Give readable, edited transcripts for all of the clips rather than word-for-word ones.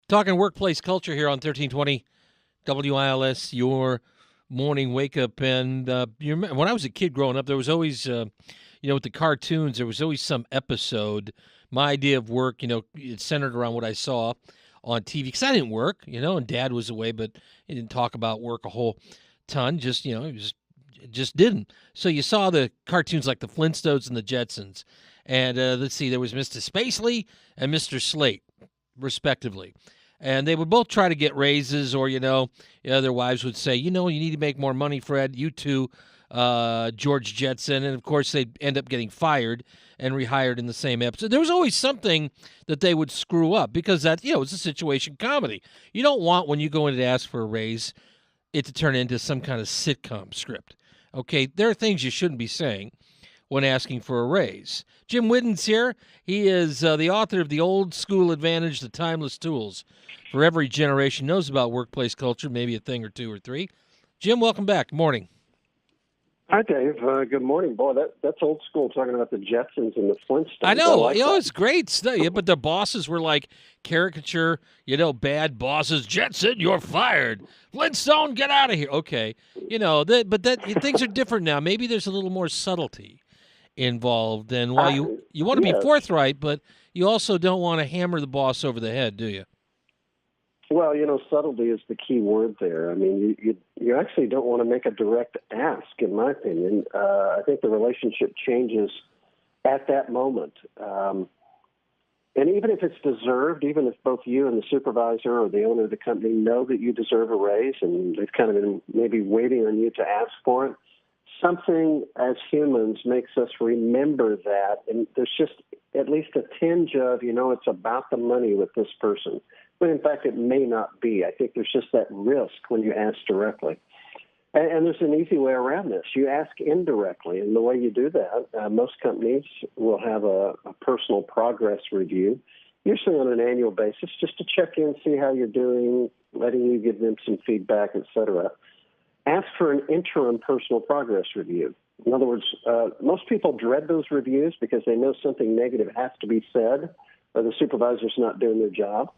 Talking workplace culture here on 1320 WILS, your morning wake up. And when I was a kid growing up, there was always, with the cartoons, there was always some episode. My idea of work, it's centered around what I saw on TV because I didn't work, and Dad was away, but he didn't talk about work a whole ton. Just, it just didn't. So you saw the cartoons like the Flintstones and the Jetsons. And let's see, there was Mr. Spacely and Mr. Slate, respectively. And they would both try to get raises, or their wives would say, you need to make more money, Fred. You too, George Jetson, and of course they'd end up getting fired and rehired in the same episode. There was always something that they would screw up because that it's a situation comedy. You don't want, when you go in to ask for a raise, it to turn into some kind of sitcom script. Okay, there are things you shouldn't be saying when asking for a raise. Jim Whiddon's here. He is the author of The Old School Advantage, The Timeless Tools for Every Generation. Knows about workplace culture, maybe a thing or two or three. Jim, welcome back. Morning. Hi, Dave. Good morning. Boy, that's old school, talking about the Jetsons and the Flintstones. I know. Like it's great stuff. Yeah, but their bosses were like caricature, bad bosses. Jetson, you're fired. Flintstone, get out of here. Okay. Things are different now. Maybe there's a little more subtlety involved. And while you want to be forthright, but you also don't want to hammer the boss over the head, do you? Well, subtlety is the key word there. I mean, you actually don't want to make a direct ask, in my opinion. I think the relationship changes at that moment. And even if it's deserved, even if both you and the supervisor or the owner of the company know that you deserve a raise and they've kind of been maybe waiting on you to ask for it, something as humans makes us remember that. And there's just at least a tinge of, it's about the money with this person. But in fact, it may not be. I think there's just that risk when you ask directly. And there's an easy way around this. You ask indirectly, and the way you do that, most companies will have a personal progress review, usually on an annual basis, just to check in, see how you're doing, letting you give them some feedback, et cetera. Ask for an interim personal progress review. In other words, most people dread those reviews because they know something negative has to be said, or the supervisor's not doing their job.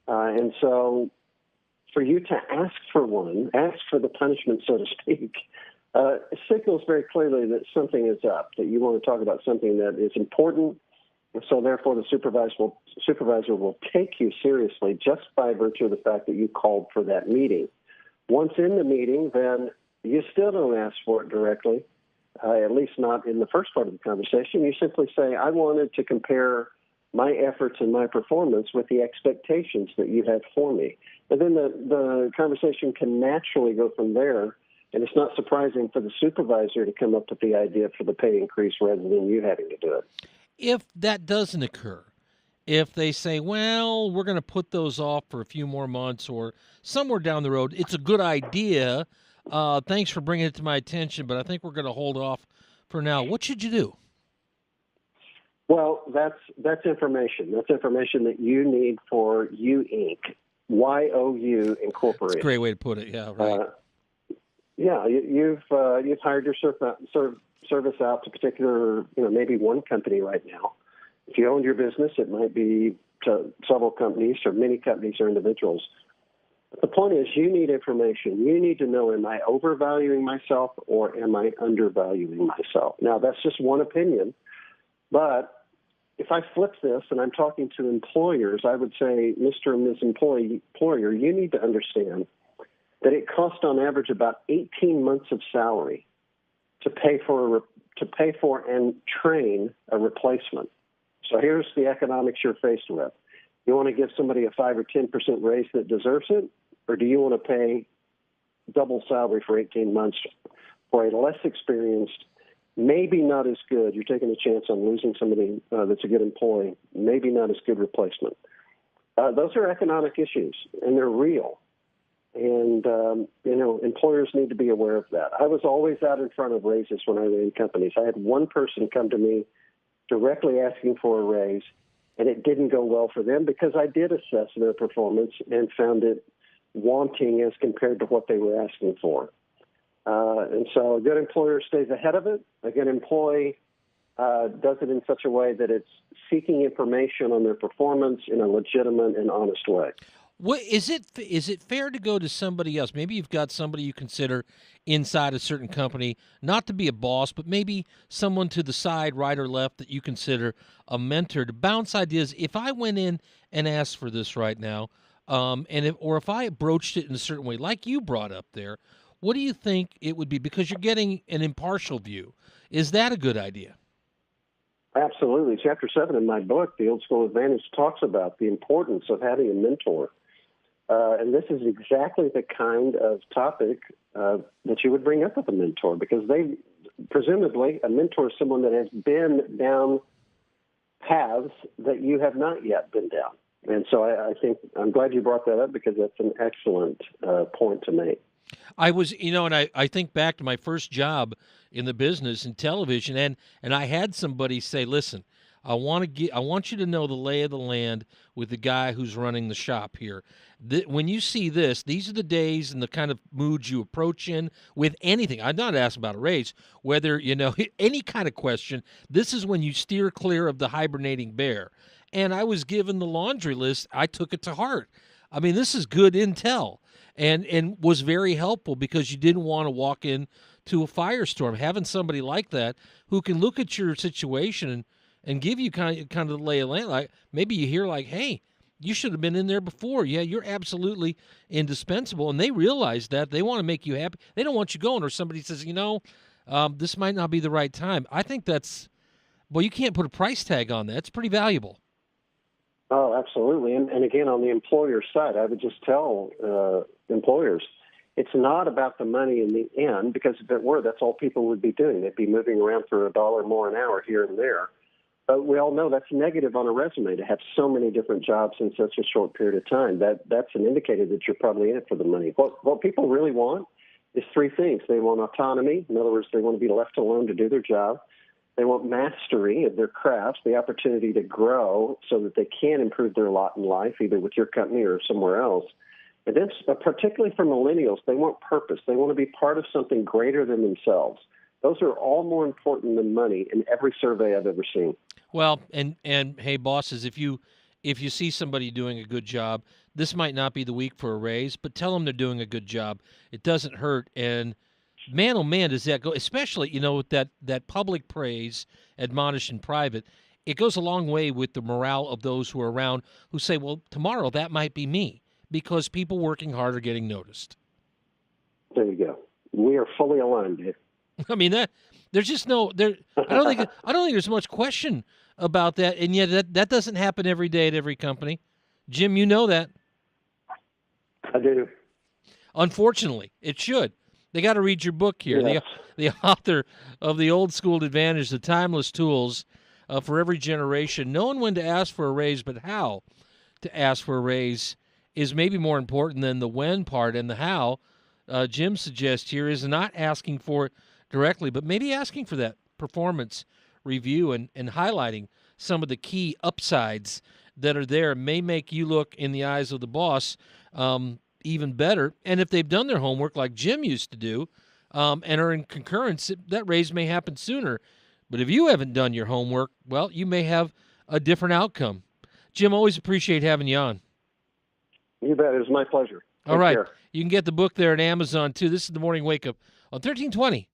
And so for you to ask for one, ask for the punishment, so to speak, signals very clearly that something is up, that you want to talk about something that is important. And so therefore the supervisor will take you seriously just by virtue of the fact that you called for that meeting. Once in the meeting, then you still don't ask for it directly, at least not in the first part of the conversation. You simply say, I wanted to compare my efforts and my performance with the expectations that you had for me. And then the conversation can naturally go from there, and it's not surprising for the supervisor to come up with the idea for the pay increase rather than you having to do it. If that doesn't occur, if they say, well, we're going to put those off for a few more months or somewhere down the road, it's a good idea. Thanks for bringing it to my attention, but I think we're going to hold off for now. What should you do? Well, that's information. That's information that you need for You Inc. YOU Incorporated. That's a great way to put it. Yeah, right. You've hired your service out to particular, maybe one company right now. If you owned your business, it might be to several companies or many companies or individuals. But the point is, you need information. You need to know, am I overvaluing myself or am I undervaluing myself? Now, that's just one opinion. But if I flip this and I'm talking to employers, I would say, Mr. and Ms. Employer, you need to understand that it costs on average about 18 months of salary to pay for and train a replacement. So here's the economics you're faced with. You want to give somebody a 5 or 10% raise that deserves it, or do you want to pay double salary for 18 months for a less experienced, maybe not as good, you're taking a chance on losing somebody that's a good employee, maybe not as good replacement. Those are economic issues, and they're real. And, employers need to be aware of that. I was always out in front of raises when I ran companies. I had one person come to me directly asking for a raise, and it didn't go well for them because I did assess their performance and found it wanting as compared to what they were asking for. And so a good employer stays ahead of it. A good employee does it in such a way that it's seeking information on their performance in a legitimate and honest way. What is it? Is it fair to go to somebody else? Maybe you've got somebody you consider inside a certain company, not to be a boss, but maybe someone to the side, right or left, that you consider a mentor to bounce ideas. If I went in and asked for this right now, if I broached it in a certain way, like you brought up there, what do you think it would be? Because you're getting an impartial view. Is that a good idea? Absolutely. Chapter 7 in my book, The Old School Advantage, talks about the importance of having a mentor. And this is exactly the kind of topic that you would bring up with a mentor, because presumably, a mentor is someone that has been down paths that you have not yet been down. And so I think I'm glad you brought that up, because that's an excellent point to make. I was, and I think back to my first job in the business in television, and I had somebody say, "Listen, I want you to know the lay of the land with the guy who's running the shop here. When you see this, these are the days and the kind of moods you approach in with anything. I'm not asking about a raise, whether any kind of question. This is when you steer clear of the hibernating bear." And I was given the laundry list. I took it to heart. I mean, this is good intel, and was very helpful, because you didn't want to walk in to a firestorm. Having somebody like that who can look at your situation and give you kind of the lay of the land. Like, maybe you hear like, "Hey, you should have been in there before. Yeah, you're absolutely indispensable." And they realize that they want to make you happy. They don't want you going. Or somebody says, this might not be the right time. I think you can't put a price tag on that. It's pretty valuable. Oh, absolutely. And again, on the employer side, I would just tell employers, it's not about the money in the end, because if it were, that's all people would be doing. They'd be moving around for $1 more an hour here and there. But we all know that's negative on a resume, to have so many different jobs in such a short period of time. That's an indicator that you're probably in it for the money. What people really want is three things. They want autonomy. In other words, they want to be left alone to do their job. They want mastery of their craft, the opportunity to grow so that they can improve their lot in life, either with your company or somewhere else. And then, particularly for millennials, they want purpose. They want to be part of something greater than themselves. Those are all more important than money in every survey I've ever seen. Well, and hey, bosses, if you see somebody doing a good job, this might not be the week for a raise, but tell them they're doing a good job. It doesn't hurt. And man, oh man, does that go, especially, with that public praise admonished in private. It goes a long way with the morale of those who are around, who say, well, tomorrow that might be me, because people working hard are getting noticed. There you go. We are fully aligned, Dave. I mean, there's just no there. I don't think there's much question about that, and yet that doesn't happen every day at every company. Jim, you know that. I do. Unfortunately, it should. They got to read your book here. Yes. The author of The Old School Advantage, the timeless tools for every generation. Knowing when to ask for a raise, but how to ask for a raise is maybe more important than the when part. And the how, Jim suggests here, is not asking for it directly, but maybe asking for that performance review and highlighting some of the key upsides that are there may make you look in the eyes of the boss even better. And if they've done their homework like Jim used to do and are in concurrence, that raise may happen sooner. But if you haven't done your homework, well, you may have a different outcome. Jim, always appreciate having you on. You bet. It was my pleasure. All right. You can get the book there at Amazon, too. This is the Morning Wake Up on 1320.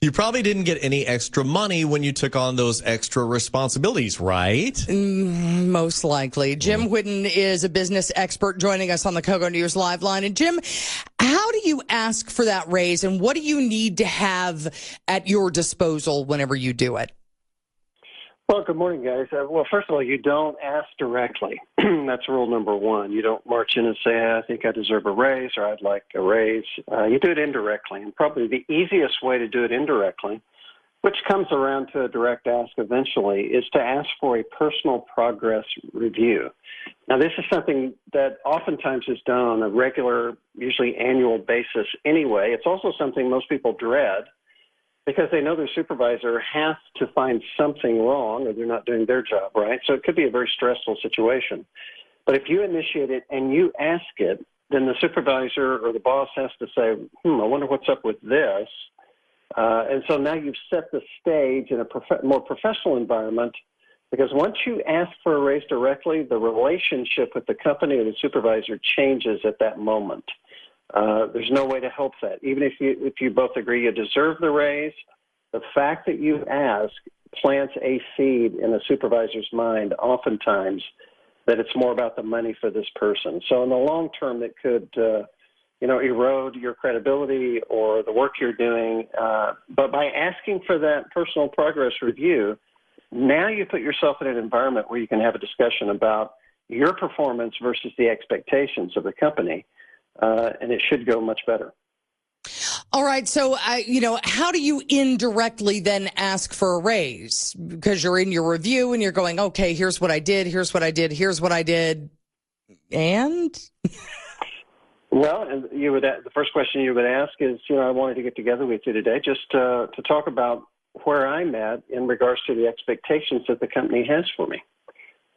You probably didn't get any extra money when you took on those extra responsibilities, right? Most likely. Jim Whiddon is a business expert joining us on the Kogo News Live line. And Jim, how do you ask for that raise, and what do you need to have at your disposal whenever you do it? Well, good morning, guys. Well, first of all, you don't ask directly. That's rule number one. You don't march in and say, I think I deserve a raise, or I'd like a raise. You do it indirectly. And probably the easiest way to do it indirectly, which comes around to a direct ask eventually, is to ask for a personal progress review. Now, this is something that oftentimes is done on a regular, usually annual basis anyway. It's also something most people dread, because they know their supervisor has to find something wrong or they're not doing their job right. So it could be a very stressful situation. But if you initiate it and you ask it, then the supervisor or the boss has to say, I wonder what's up with this. And so now you've set the stage in a more professional environment Because once you ask for a raise directly, the relationship with the company or the supervisor changes at that moment. There's no way to help that. Even if you both agree you deserve the raise, the fact that you ask plants a seed in a supervisor's mind oftentimes that it's more about the money for this person. So in the long term, it could erode your credibility or the work you're doing. But by asking for that personal progress review, now you put yourself in an environment where you can have a discussion about your performance versus the expectations of the company, and it should go much better. All right. So, how do you indirectly then ask for a raise? Because you're in your review and you're going, okay, here's what I did, here's what I did, here's what I did, and? Well, and the first question you would ask is, I wanted to get together with you today just to talk about where I'm at in regards to the expectations that the company has for me.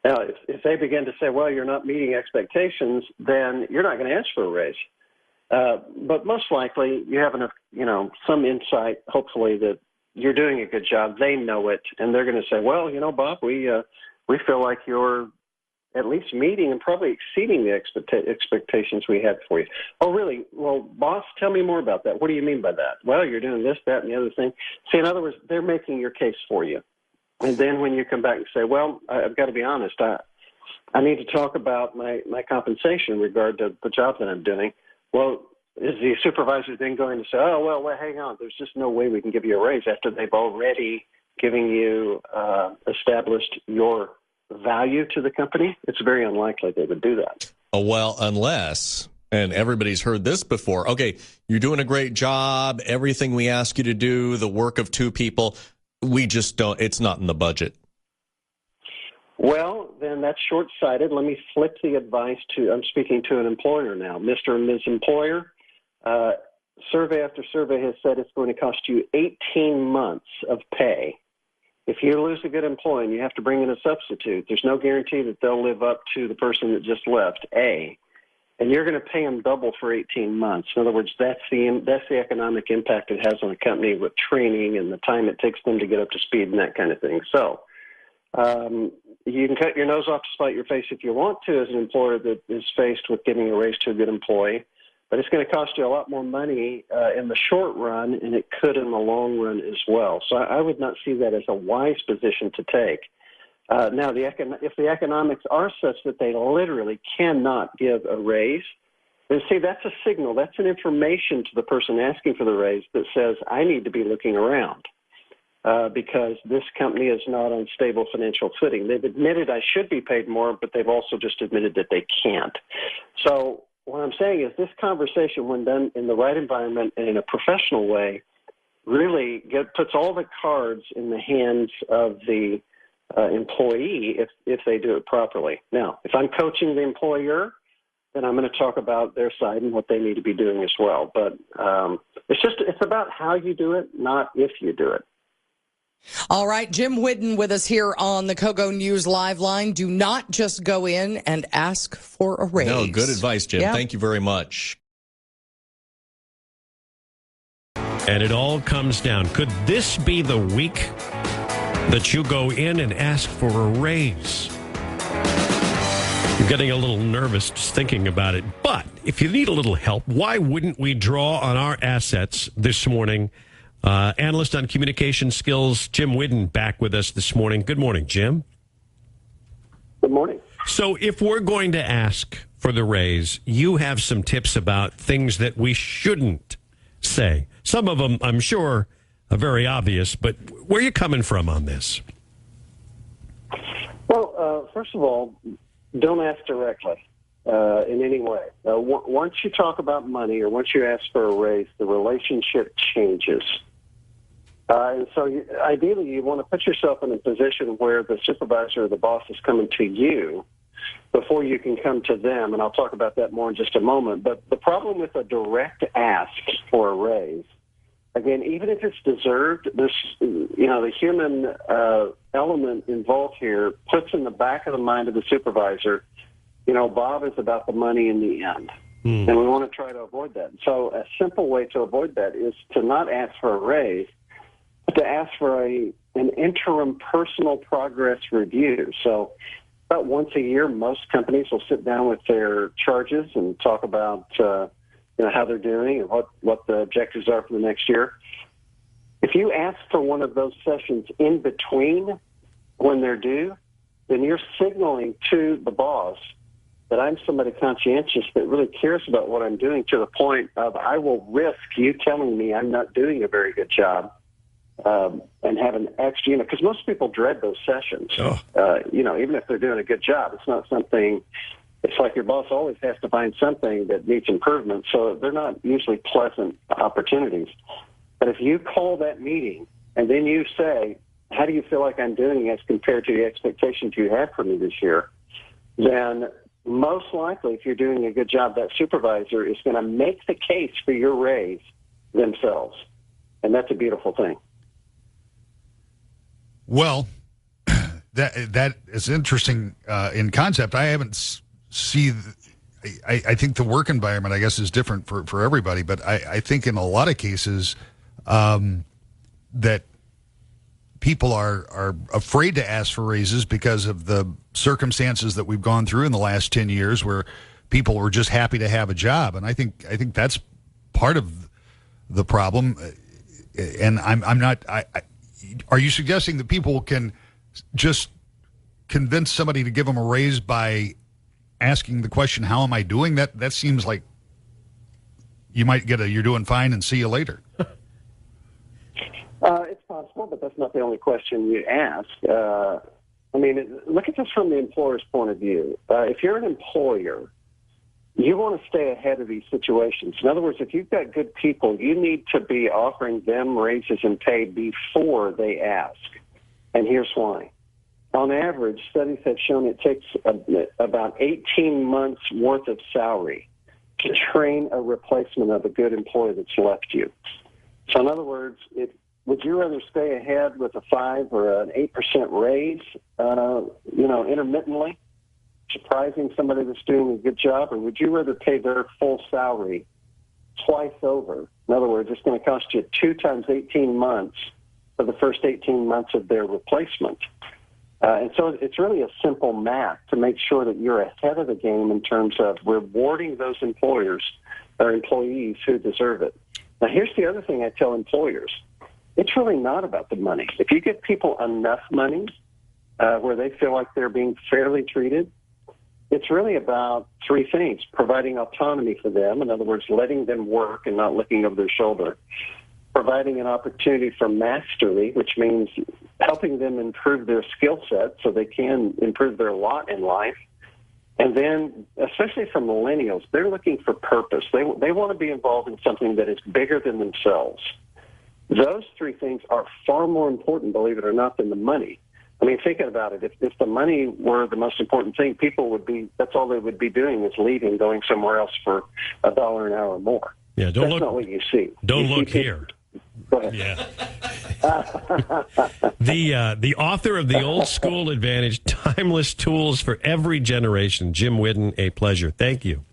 Now, if they begin to say, well, you're not meeting expectations, then you're not going to ask for a raise. But most likely you have enough, some insight, hopefully, that you're doing a good job. They know it, and they're going to say, well, Bob, we feel like you're at least meeting and probably exceeding the expectations we had for you. Oh, really? Well, boss, tell me more about that. What do you mean by that? Well, you're doing this, that, and the other thing. See, in other words, they're making your case for you. And then when you come back and say, well, I've got to be honest, I need to talk about my compensation in regard to the job that I'm doing. Well, is the supervisor then going to say, oh, well, hang on, there's just no way we can give you a raise after they've already given you, established your value to the company? It's very unlikely they would do that. Oh, well, unless, and everybody's heard this before, okay, you're doing a great job, everything we ask you to do, the work of two people, we just don't, it's not in the budget. Well, then that's short-sighted. Let me flip the advice I'm speaking to an employer now. Mr. and Ms. Employer, survey after survey has said it's going to cost you 18 months of pay. If you lose a good employee and you have to bring in a substitute, there's no guarantee that they'll live up to the person that just left, A. And you're going to pay them double for 18 months. In other words, that's the economic impact it has on a company with training and the time it takes them to get up to speed and that kind of thing. So you can cut your nose off to spite your face if you want to as an employer that is faced with giving a raise to a good employee. But it's going to cost you a lot more money in the short run, and it could in the long run as well. So I would not see that as a wise position to take. Now, if the economics are such that they literally cannot give a raise, then see, that's a signal. That's an information to the person asking for the raise that says, I need to be looking around because this company is not on stable financial footing. They've admitted I should be paid more, but they've also just admitted that they can't. So what I'm saying is this conversation, when done in the right environment and in a professional way, really puts all the cards in the hands of the employee if they do it properly. Now, if I'm coaching the employer, then I'm going to talk about their side and what they need to be doing as well. But it's about how you do it, not if you do it. All right, Jim Whiddon with us here on the Kogo News Live Line. Do not just go in and ask for a raise. No, good advice, Jim. Yeah. Thank you very much. And it all comes down. Could this be the week that you go in and ask for a raise? I'm getting a little nervous just thinking about it. But if you need a little help, why wouldn't we draw on our assets this morning? Analyst on communication skills, Jim Whiddon, back with us this morning. Good morning, Jim. Good morning. So if we're going to ask for the raise, you have some tips about things that we shouldn't say. Some of them, I'm sure, are very obvious, but where are you coming from on this? Well, first of all, don't ask directly in any way. Once you talk about money or once you ask for a raise, the relationship changes. And so ideally, you want to put yourself in a position where the supervisor or the boss is coming to you before you can come to them. And I'll talk about that more in just a moment. But the problem with a direct ask for a raise, again, even if it's deserved, the human element involved here puts in the back of the mind of the supervisor, Bob is about the money in the end. And we want to try to avoid that. So a simple way to avoid that is to not ask for a raise, but to ask for a an interim personal progress review. So about once a year, most companies will sit down with their charges and talk about how they're doing and what the objectives are for the next year. If you ask for one of those sessions in between when they're due, then you're signaling to the boss that I'm somebody conscientious that really cares about what I'm doing, to the point of I will risk you telling me I'm not doing a very good job, and have an extra, because most people dread those sessions. Even if they're doing a good job, it's not something. It's like your boss always has to find something that needs improvement, so they're not usually pleasant opportunities. But if you call that meeting and then you say, how do you feel like I'm doing as compared to the expectations you had for me this year, then most likely, if you're doing a good job, that supervisor is going to make the case for your raise themselves. And that's a beautiful thing. Well, that is interesting in concept. I haven't I think the work environment, I guess, is different for everybody. But I think in a lot of cases that people are afraid to ask for raises because of the circumstances that we've gone through in the last 10 years where people were just happy to have a job. And I think that's part of the problem. And I'm not, are you suggesting that people can just convince somebody to give them a raise by asking the question, how am I doing? That seems like you might get you're doing fine and see you later. It's possible, but that's not the only question you ask. Look at this from the employer's point of view. If you're an employer, you want to stay ahead of these situations. In other words, if you've got good people, you need to be offering them raises and pay before they ask. And here's why. On average, studies have shown it takes about 18 months worth of salary to train a replacement of a good employee that's left you. So in other words, would you rather stay ahead with a 5 or an 8% raise, intermittently, surprising somebody that's doing a good job, or would you rather pay their full salary twice over? In other words, it's going to cost you 2 times 18 months for the first 18 months of their replacement. And so it's really a simple math to make sure that you're ahead of the game in terms of rewarding those employers or employees who deserve it. Now, here's the other thing I tell employers. It's really not about the money. If you give people enough money where they feel like they're being fairly treated, it's really about 3 things: providing autonomy for them, in other words, letting them work and not looking over their shoulder; providing an opportunity for mastery, which means helping them improve their skill set so they can improve their lot in life; and then, especially for millennials, they're looking for purpose. They want to be involved in something that is bigger than themselves. Those 3 things are far more important, believe it or not, than the money. I mean, thinking about it, if the money were the most important thing, that's all they would be doing is leaving, going somewhere else for $1 an hour more. Yeah, that's not what you see. Don't look here. Go ahead. Yeah. The author of The Old School Advantage, Timeless Tools for Every Generation, Jim Whiddon, a pleasure. Thank you.